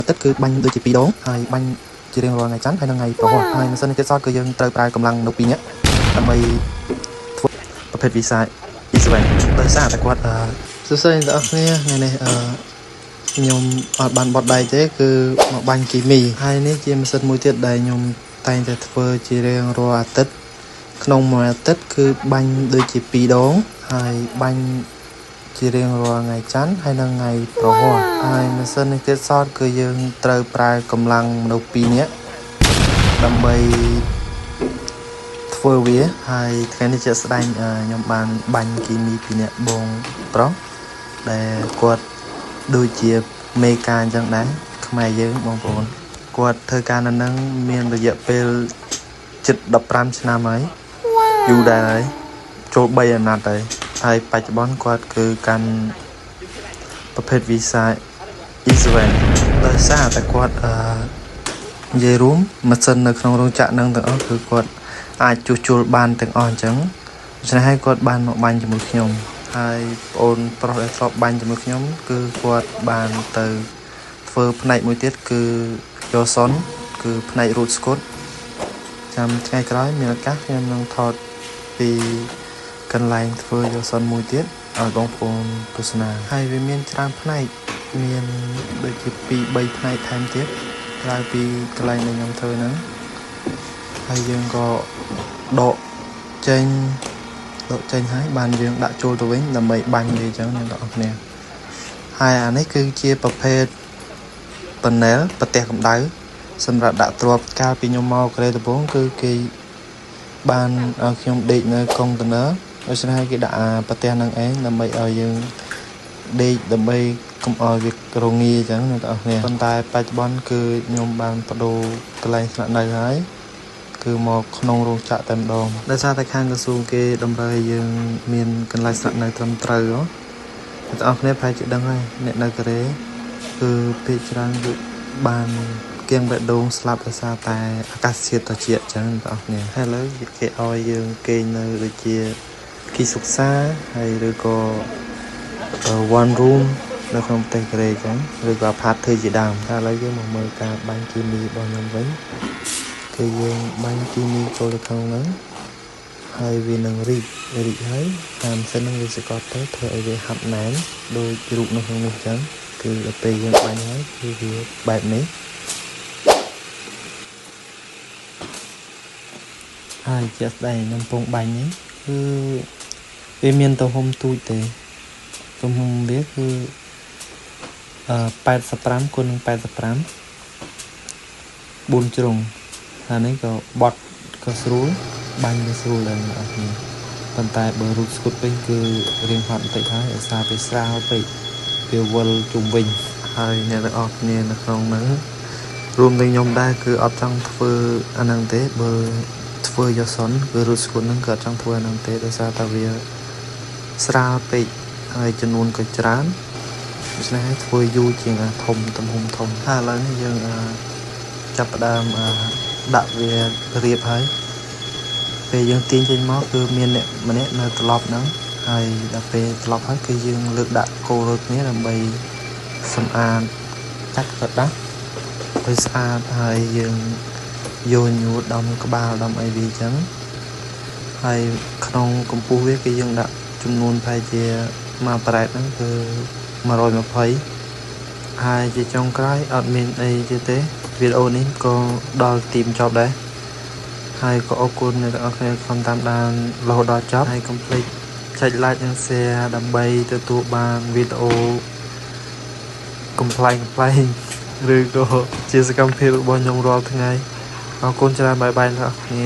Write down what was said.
tất cứ banh đôi chỉ pi đốn hay banh chỉ riêng rồi ngày chắn hay là ngày pro hay mà sân cái sót cứ dương trời prai cầm lăng nộp pi nhé làm màyประเภทวีซ่าอิสราเอลได้ทราบแต่ว่าซึ่งตอนนี้này nhom bàn bọt đầy thế cứ một bánh kỳ mì hai nít chim sân mùi tiết đầy nhom tay để phơi chỉ riêng rồi tết không mà tết cứ bánh đôi chỉ pi đốn hai bánh chỉ riêng rồi ngày chắn hay là ngày pro hai mà sân tiết sót cứ dương trời prai cầm lăng nộp pi nhé làm mày phơi vía hai cái nàyจะแสดงnhom bàn bánh kỳ mì pi nhé bông pro để quật đôi chia mê ca chẳng đấy không ai dữ mong buồn quật thời ca nó nâng miền bây giờ về chật đập ram năm ấy dù đây đấy chỗ bây giờ nạt đấy ai bạch bón quật cứ canประเภท visa Israel ដោយសារតែគាត់និយាយរួមម៉ាស៊ីននៅក្នុងរោងចក្រនឹងទាំងអស់គឺគាត់អាចជួសជុលបានទាំងអស់អញ្ចឹងដូច្នេះហើយគាត់បានមកបាញ់ជាមួយខ្ញុំហើយបងប្រុសដែលធ្លាប់បាញ់ជាមួយខ្ញុំគឺគាត់បានទៅធ្វើផ្នែកមួយទៀតគឺយកសុនគឺផ្នែករូតស្កុតចាំថ្ងៃក្រោយមានឱកាសខ្ញុំនឹងថតពីកន្លែងធ្វើយកសុនមួយទៀតឲ្យបងប្អូនទស្សនាហើយវាមានច្រើនផ្នែកមានដូចជា2 3ផ្នែកថែមទៀតក្រៅពីកន្លែងដែលខ្ញុំធ្វើហ្នឹងហើយយើងក៏ដកចេញហើយបានយើងដាក់ចូលទៅវិញដើម្បីបាញ់វាអញ្ចឹងអ្នកទាំងអស់គ្នាហើយអានេះគឺជាប្រភេទ panel ប្រទេសកម្ដៅសម្រាប់ដាក់ទ្រាប់កាលពីខ្ញុំមកកូរ៉េត្បូងគឺគេបានឲ្យខ្ញុំដេកនៅកុងតឺន័រដូច្នេះហើយគេដាក់ប្រទេសហ្នឹងឯងដើម្បីឲ្យយើងដេកដើម្បីកុំឲ្យវារងាអញ្ចឹងអ្នកទាំងអស់គ្នាប៉ុន្តែបច្ចុប្បន្នគឺខ្ញុំបានបដូរកន្លែងស្នាក់នៅហើយគឺមកក្នុងរោងចក្រតែម្ដងដោយសារតែខាងក្រសួងគេតម្រូវឲ្យយើងមានកន្លែងស្នាក់នៅត្រឹមត្រូវអ្នកទាំងអស់គ្នាប្រហែលជាដឹងហើយអ្នកនៅកូរ៉េគឺពេលច្រើនគឺបានគៀងបេះដូងស្លាប់ដោយសារតែអាកាសធាតុត្រជាក់អញ្ចឹងអ្នកទាំងអស់គ្នាហើយឥឡូវគេឲ្យយើងគេងនៅដូចជាគីសុកសាហើយឬក៏ one room នៅក្នុងប្រទេសកូរ៉េអញ្ចឹងឬក៏ apart ធ្វើជាដើមតែឥឡូវយើងមកមើលការបាញ់គីមីរបស់ខ្ញុំវិញគឺយើងបាញ់គីមីចូលទៅក្នុងហ្នឹងហើយវានឹងរីកហើយតាមសិននឹងវាសកត់ទៅធ្វើឲ្យវាហាត់ណែនដោយរូបនៅក្នុងនេះអញ្ចឹងគឺដល់ពេលយើងបាញ់ហើយគឺវាបែបនេះហើយជាក់ស្ដែងខ្ញុំពងបាញ់នេះគឺវាមានទំហំទូចទេទំហំវាគឺ85 គុណនឹង 85 4ជ្រុងអានេះក៏បត់ក៏ស្រួលបាញ់ក៏ស្រួលដែរអ្នកនរគ្នាប៉ុន្តែបើរូតស្គុតវិញគឺរៀងហត់បន្តិចហើយដោយសារវាស្រាលពេកវាវល់ជុំវិញហើយអ្នកទាំងអស់គ្នានៅក្នុងហ្នឹងរួមទាំងខ្ញុំដែរគឺអត់ចង់ធ្វើអាហ្នឹងទេបើធ្វើយកសុនគឺរូតស្គុតហ្នឹងក៏អត់ចង់ធ្វើអាហ្នឹងទេដោយសារតែវាស្រាលពេកហើយចំនួនក៏ច្រើនដូច្នេះហើយធ្វើយូរជាងធំទំហំធំហើយឥឡូវនេះយើងចាប់ផ្ដើមដាក់វារៀបហើយពេលយើងទាញចេញមកគឺមានអ្នកម្នាក់នៅត្រឡប់ហ្នឹងហើយដល់ពេលត្រឡប់ហើយគឺយើងលើកដាក់កូរដូចគ្នាដើម្បីសម្អាតកាត់ក៏ដាក់ឲ្យស្អាតហើយយើងយកញួរដំក្បាលដំអីវាអញ្ចឹងហើយក្នុងកម្ពស់វាគឺយើងដាក់ចំនួនប្រហែលជាមកប្រែតហ្នឹងគឺ120ហើយជាចុងក្រោយអត់មានអីទៀតទេវីដេអូនេះក៏ដល់ទីបញ្ចប់ដែរហើយក៏អរគុណអ្នកទាំងអស់គ្នាខំតាមដានរហូតដល់ចប់ហើយកុំភ្លេចចុច like និង share ដើម្បីទទួលបានវីដេអូកំប្លែងឬក៏ជាសកម្មភាពរបស់ខ្ញុំរាល់ថ្ងៃអរគុណច្រើនបាយបាយអ្នកទាំងអស់គ្នា